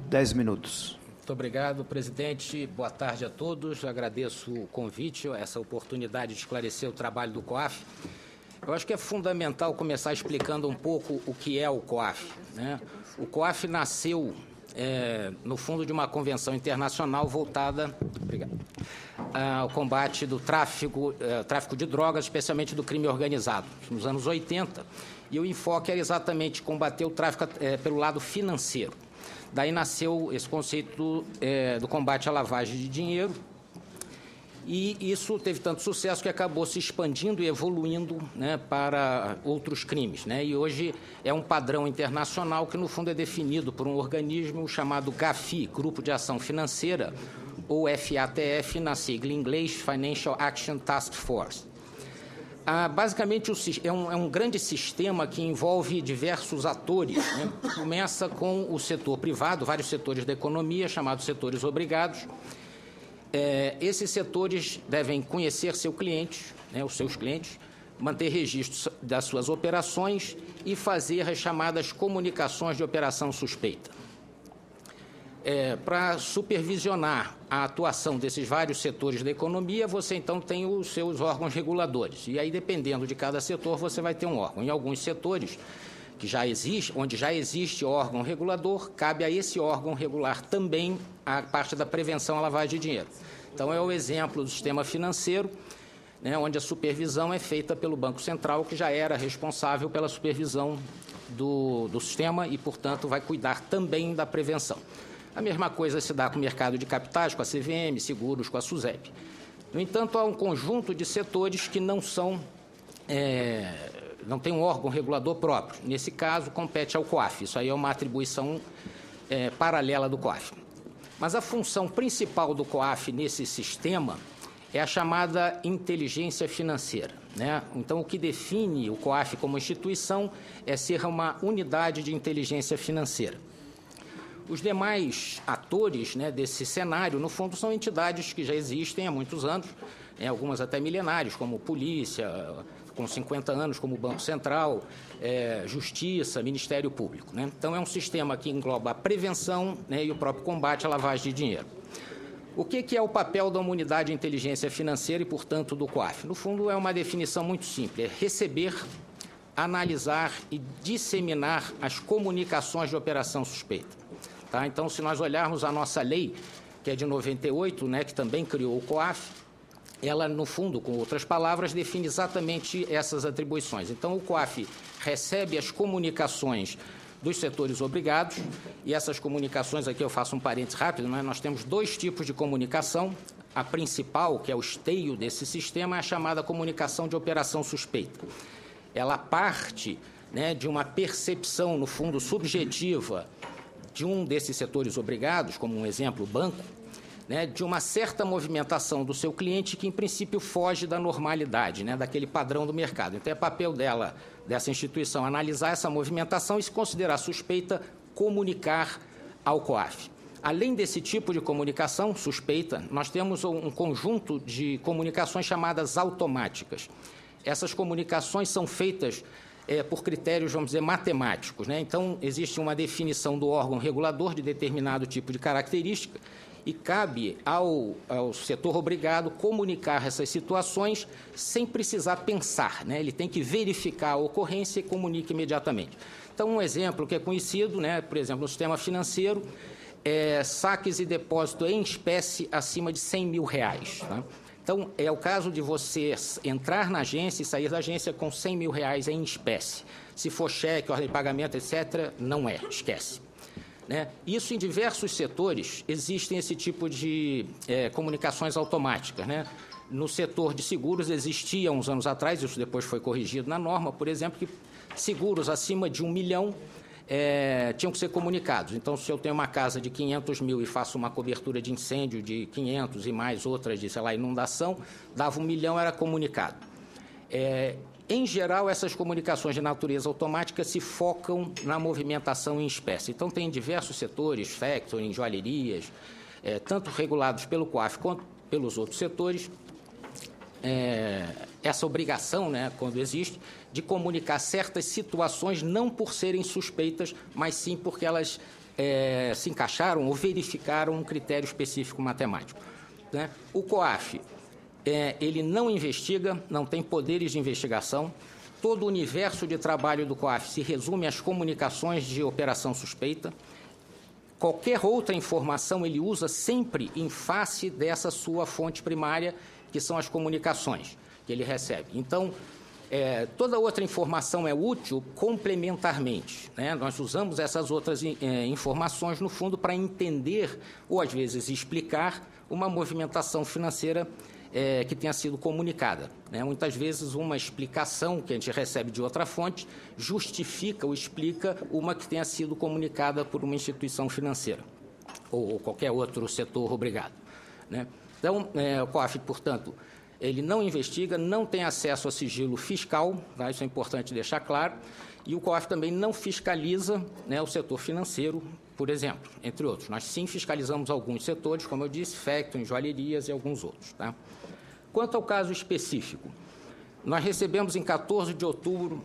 10 minutos. Muito obrigado, presidente. Boa tarde a todos. Agradeço o convite, essa oportunidade de esclarecer o trabalho do COAF. Eu acho que é fundamental começar explicando um pouco o que é o COAF, né? O COAF nasceu, no fundo, de uma convenção internacional voltada ao combate do tráfico de drogas, especialmente do crime organizado, nos anos 80. E o enfoque era exatamente combater o tráfico pelo lado financeiro. Daí nasceu esse conceito do combate à lavagem de dinheiro, e isso teve tanto sucesso que acabou se expandindo e evoluindo, né, para outros crimes, né? E hoje é um padrão internacional que, no fundo, é definido por um organismo chamado GAFI, Grupo de Ação Financeira, ou FATF, na sigla em inglês, Financial Action Task Force. Basicamente, é um grande sistema que envolve diversos atores, né? Começa com o setor privado, vários setores da economia, chamados setores obrigados. Esses setores devem conhecer seu cliente, né, os seus clientes, manter registros das suas operações e fazer as chamadas comunicações de operação suspeita. Para supervisionar a atuação desses vários setores da economia, você, então, tem os seus órgãos reguladores. E aí, dependendo de cada setor, você vai ter um órgão. Em alguns setores onde já existe órgão regulador, cabe a esse órgão regular também a parte da prevenção à lavagem de dinheiro. Então, é o exemplo do sistema financeiro, né, onde a supervisão é feita pelo Banco Central, que já era responsável pela supervisão do sistema e, portanto, vai cuidar também da prevenção. A mesma coisa se dá com o mercado de capitais, com a CVM, seguros, com a SUSEP. No entanto, há um conjunto de setores que não tem um órgão regulador próprio. Nesse caso, compete ao COAF. Isso aí é uma atribuição paralela do COAF. Mas a função principal do COAF nesse sistema é a chamada inteligência financeira, né? Então, o que define o COAF como instituição é ser uma unidade de inteligência financeira. Os demais atores, né, desse cenário, no fundo, são entidades que já existem há muitos anos, algumas até milenares, como polícia, com 50 anos, como o Banco Central, Justiça, Ministério Público, né? Então, é um sistema que engloba a prevenção, né, e o próprio combate à lavagem de dinheiro. O que é o papel da unidade de inteligência financeira e, portanto, do COAF? No fundo, é uma definição muito simples: é receber, analisar e disseminar as comunicações de operação suspeita. Tá? Então, se nós olharmos a nossa lei, que é de 98, né, que também criou o COAF, ela, no fundo, com outras palavras, define exatamente essas atribuições. Então, o COAF recebe as comunicações dos setores obrigados, e essas comunicações, aqui eu faço um parênteses rápido, né? Nós temos dois tipos de comunicação. A principal, que é o esteio desse sistema, é a chamada comunicação de operação suspeita. Ela parte, né, de uma percepção, no fundo, subjetiva de um desses setores obrigados, como um exemplo, o banco, né, de uma certa movimentação do seu cliente que, em princípio, foge da normalidade, né, daquele padrão do mercado. Então, é papel dessa instituição, analisar essa movimentação e, se considerar suspeita, comunicar ao COAF. Além desse tipo de comunicação suspeita, nós temos um conjunto de comunicações chamadas automáticas. Essas comunicações são feitas por critérios, vamos dizer, matemáticos, né? Então, existe uma definição do órgão regulador de determinado tipo de característica e cabe ao setor obrigado comunicar essas situações sem precisar pensar, né? Ele tem que verificar a ocorrência e comunica imediatamente. Então, um exemplo que é conhecido, né, por exemplo, no sistema financeiro, saques e depósito em espécie acima de R$100 mil. Tá? Então, é o caso de você entrar na agência e sair da agência com R$100 mil em espécie. Se for cheque, ordem de pagamento, etc., não esquece. Né? Isso, em diversos setores, existem esse tipo de comunicações automáticas. Né? No setor de seguros existia, uns anos atrás, isso depois foi corrigido na norma, por exemplo, que seguros acima de R$1 milhão tinham que ser comunicados. Então, se eu tenho uma casa de 500 mil e faço uma cobertura de incêndio de 500 e mais outras de, sei lá, inundação, dava R$1 milhão, era comunicado. Em geral, essas comunicações de natureza automática se focam na movimentação em espécie. Então, tem diversos setores, factoring, joalherias, tanto regulados pelo COAF quanto pelos outros setores, essa obrigação, né, quando existe, de comunicar certas situações, não por serem suspeitas, mas sim porque elas se encaixaram ou verificaram um critério específico matemático, né? O COAF, ele não investiga, não tem poderes de investigação. Todo o universo de trabalho do COAF se resume às comunicações de operação suspeita. Qualquer outra informação ele usa sempre em face dessa sua fonte primária, que são as comunicações que ele recebe. Então, toda outra informação é útil complementarmente, né? Nós usamos essas outras informações, no fundo, para entender ou, às vezes, explicar uma movimentação financeira que tenha sido comunicada, né? Muitas vezes uma explicação que a gente recebe de outra fonte justifica ou explica uma que tenha sido comunicada por uma instituição financeira ou qualquer outro setor obrigado, né? Então, o COAF, portanto, ele não investiga, não tem acesso a sigilo fiscal, tá? Isso é importante deixar claro, e o COAF também não fiscaliza, né, o setor financeiro, por exemplo, entre outros. Nós sim fiscalizamos alguns setores, como eu disse, factoring, joalherias e alguns outros, tá? Quanto ao caso específico, nós recebemos em 14 de outubro,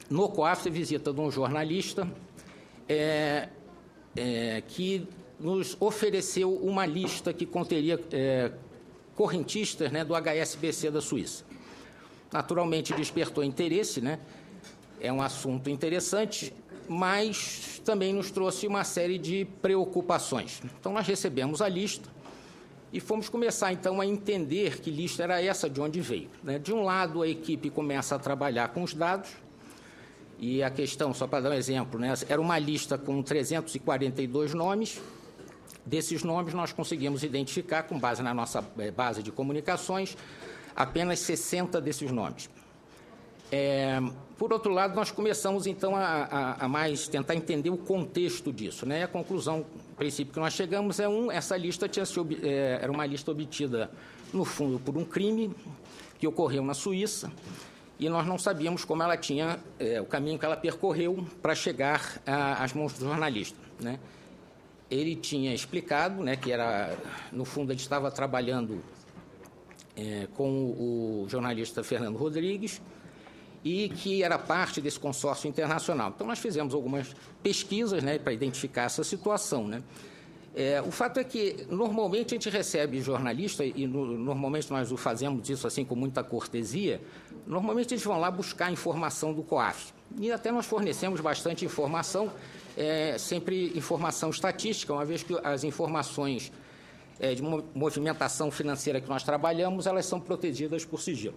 no COAF, a visita de um jornalista que nos ofereceu uma lista que conteria correntistas, né, do HSBC da Suíça. Naturalmente, despertou interesse, né? É um assunto interessante, mas também nos trouxe uma série de preocupações. Então, nós recebemos a lista e fomos começar, então, a entender que lista era essa, de onde veio, né? De um lado, a equipe começa a trabalhar com os dados, e a questão, só para dar um exemplo, né, era uma lista com 342 nomes. Desses nomes, nós conseguimos identificar, com base na nossa base de comunicações, apenas 60 desses nomes. Por outro lado, nós começamos, então, a mais tentar entender o contexto disso, né? A conclusão, o princípio que nós chegamos essa lista era uma lista obtida, no fundo, por um crime que ocorreu na Suíça, e nós não sabíamos como ela tinha, o caminho que ela percorreu para chegar às mãos do jornalista, né? Ele tinha explicado, né, que era, no fundo, ele estava trabalhando com o jornalista Fernando Rodrigues e que era parte desse consórcio internacional. Então, nós fizemos algumas pesquisas, né, para identificar essa situação, né? O fato é que, normalmente, a gente recebe jornalista, e normalmente nós o fazemos isso assim com muita cortesia, normalmente eles vão lá buscar informação do COAF. E até nós fornecemos bastante informação, sempre informação estatística, uma vez que as informações de movimentação financeira que nós trabalhamos, elas são protegidas por sigilo.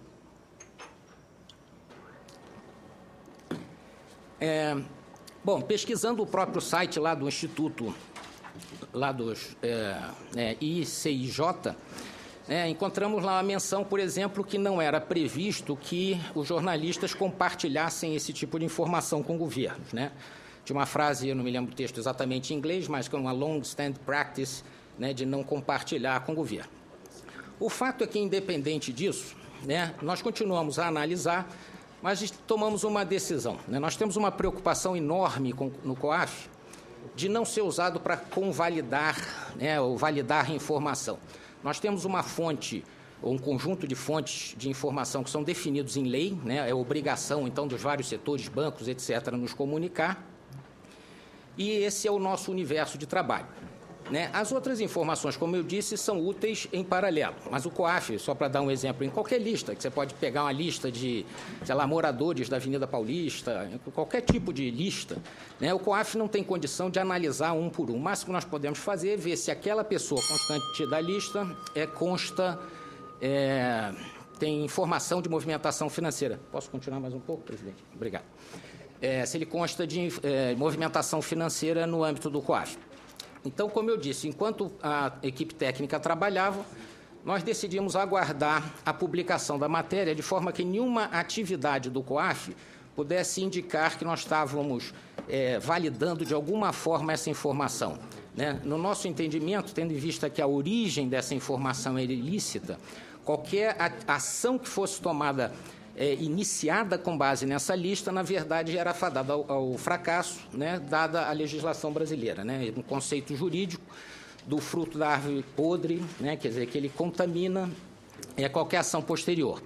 Bom, pesquisando o próprio site lá do Instituto, lá dos ICIJ, encontramos lá uma menção, por exemplo, que não era previsto que os jornalistas compartilhassem esse tipo de informação com governos, né? De uma frase, eu não me lembro o texto exatamente em inglês, mas que é uma long-stand practice, né, de não compartilhar com o governo. O fato é que, independente disso, né, nós continuamos a analisar, mas tomamos uma decisão, né? Nós temos uma preocupação enorme no COAF de não ser usado para convalidar, né, ou validar informação. Nós temos uma fonte, ou um conjunto de fontes de informação que são definidos em lei, né, é obrigação, então, dos vários setores, bancos, etc., nos comunicar, e esse é o nosso universo de trabalho, né? As outras informações, como eu disse, são úteis em paralelo, mas o COAF, só para dar um exemplo, em qualquer lista, que você pode pegar uma lista de, sei lá, moradores da Avenida Paulista, qualquer tipo de lista, né? O COAF não tem condição de analisar um por um. O máximo que nós podemos fazer é ver se aquela pessoa constante da lista tem informação de movimentação financeira. Posso continuar mais um pouco, presidente? Obrigado. Se ele consta de movimentação financeira no âmbito do COAF. Então, como eu disse, enquanto a equipe técnica trabalhava, nós decidimos aguardar a publicação da matéria de forma que nenhuma atividade do COAF pudesse indicar que nós estávamos validando de alguma forma essa informação, né? No nosso entendimento, tendo em vista que a origem dessa informação era ilícita, qualquer ação que fosse tomada iniciada com base nessa lista, na verdade, era fadada ao fracasso, né, dada a legislação brasileira, né, um conceito jurídico do fruto da árvore podre, né, quer dizer, que ele contamina qualquer ação posterior.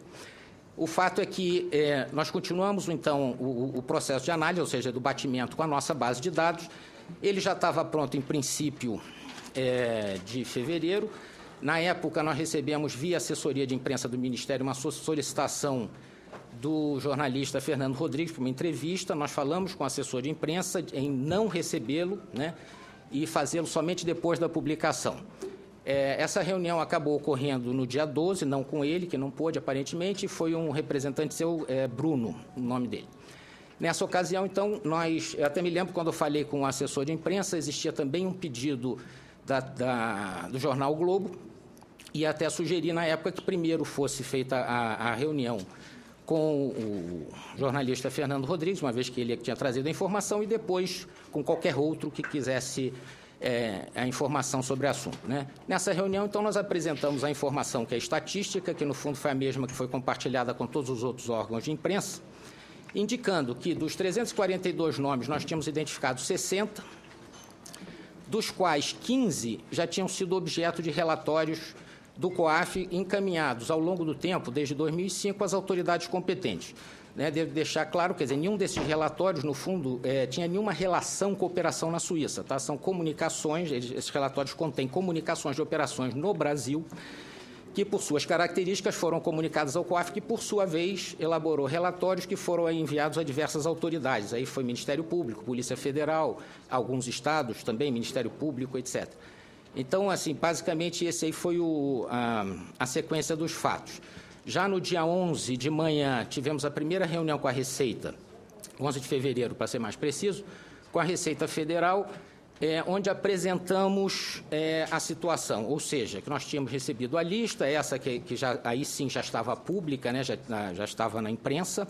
O fato é que nós continuamos, então, o processo de análise, ou seja, do batimento com a nossa base de dados, Ele já estava pronto, em princípio, de fevereiro. Na época, nós recebemos, via assessoria de imprensa do Ministério, uma solicitação do jornalista Fernando Rodrigues para uma entrevista. Nós falamos com o assessor de imprensa em não recebê-lo, né, e fazê-lo somente depois da publicação. Essa reunião acabou ocorrendo no dia 12, não com ele, que não pôde, aparentemente, e foi um representante seu, Bruno, o nome dele. Nessa ocasião, então, eu até me lembro, quando eu falei com o assessor de imprensa, existia também um pedido do jornal o Globo, e até sugeri, na época, que primeiro fosse feita a reunião com o jornalista Fernando Rodrigues, uma vez que ele tinha trazido a informação, e depois com qualquer outro que quisesse a informação sobre o assunto, né? Nessa reunião, então, nós apresentamos a informação, que é estatística, que no fundo foi a mesma que foi compartilhada com todos os outros órgãos de imprensa, indicando que dos 342 nomes nós tínhamos identificado 60, dos quais 15 já tinham sido objeto de relatórios do COAF encaminhados ao longo do tempo, desde 2005, às autoridades competentes. Devo deixar claro, quer dizer, nenhum desses relatórios, no fundo, tinha nenhuma relação com operação na Suíça, tá? São comunicações, esses relatórios contêm comunicações de operações no Brasil, que, por suas características, foram comunicadas ao COAF, que, por sua vez, elaborou relatórios que foram enviados a diversas autoridades. Aí foi Ministério Público, Polícia Federal, alguns estados também, Ministério Público, etc. Então, assim, basicamente, esse aí foi a sequência dos fatos. Já no dia 11 de manhã, tivemos a primeira reunião com a Receita, 11 de fevereiro, para ser mais preciso, com a Receita Federal, onde apresentamos a situação, ou seja, que nós tínhamos recebido a lista, essa que já, aí sim já estava pública, né, já estava na imprensa.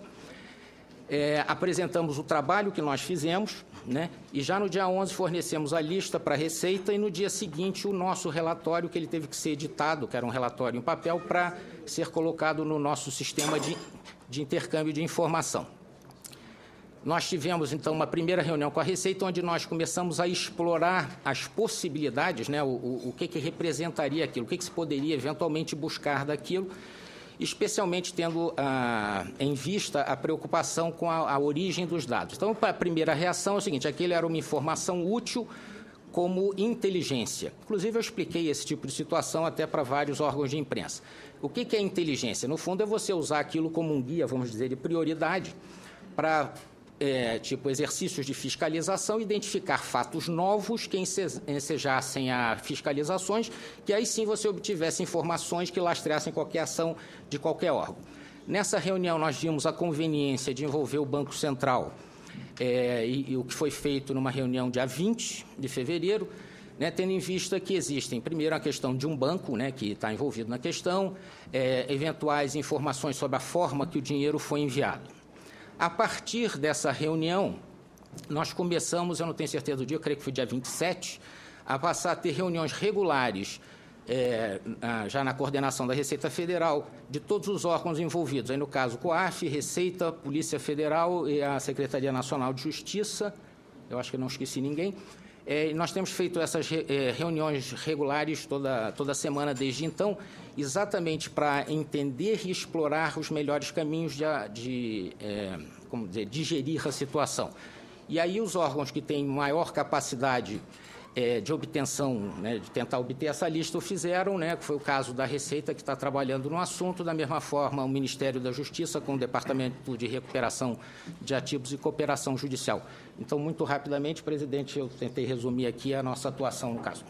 Apresentamos o trabalho que nós fizemos, né, e já no dia 11 fornecemos a lista para a Receita, e no dia seguinte o nosso relatório, que ele teve que ser editado, que era um relatório em papel, para ser colocado no nosso sistema de intercâmbio de informação. Nós tivemos, então, uma primeira reunião com a Receita, onde nós começamos a explorar as possibilidades, né, o que representaria aquilo, o que se poderia eventualmente buscar daquilo, especialmente tendo em vista a preocupação com a origem dos dados. Então, a primeira reação é o seguinte: aquilo era uma informação útil como inteligência. Inclusive, eu expliquei esse tipo de situação até para vários órgãos de imprensa. O que é inteligência? No fundo, é você usar aquilo como um guia, vamos dizer, de prioridade para exercícios de fiscalização, identificar fatos novos que ensejassem a fiscalizações, que aí sim você obtivesse informações que lastreassem qualquer ação de qualquer órgão. Nessa reunião, nós vimos a conveniência de envolver o Banco Central, e o que foi feito numa reunião dia 20 de fevereiro, né, tendo em vista que existem, primeiro, a questão de um banco, né, que está envolvido na questão, eventuais informações sobre a forma que o dinheiro foi enviado. A partir dessa reunião, nós começamos, eu não tenho certeza do dia, eu creio que foi dia 27, a passar a ter reuniões regulares, já na coordenação da Receita Federal, de todos os órgãos envolvidos. Aí, no caso, COAF, Receita, Polícia Federal e a Secretaria Nacional de Justiça, eu acho que não esqueci ninguém. Nós temos feito essas reuniões regulares toda semana desde então, exatamente para entender e explorar os melhores caminhos de gerir a situação. E aí os órgãos que têm maior capacidade de obtenção, né, de tentar obter essa lista, o fizeram, né, que foi o caso da Receita, que está trabalhando no assunto, da mesma forma o Ministério da Justiça, com o Departamento de Recuperação de Ativos e Cooperação Judicial. Então, muito rapidamente, presidente, eu tentei resumir aqui a nossa atuação no caso.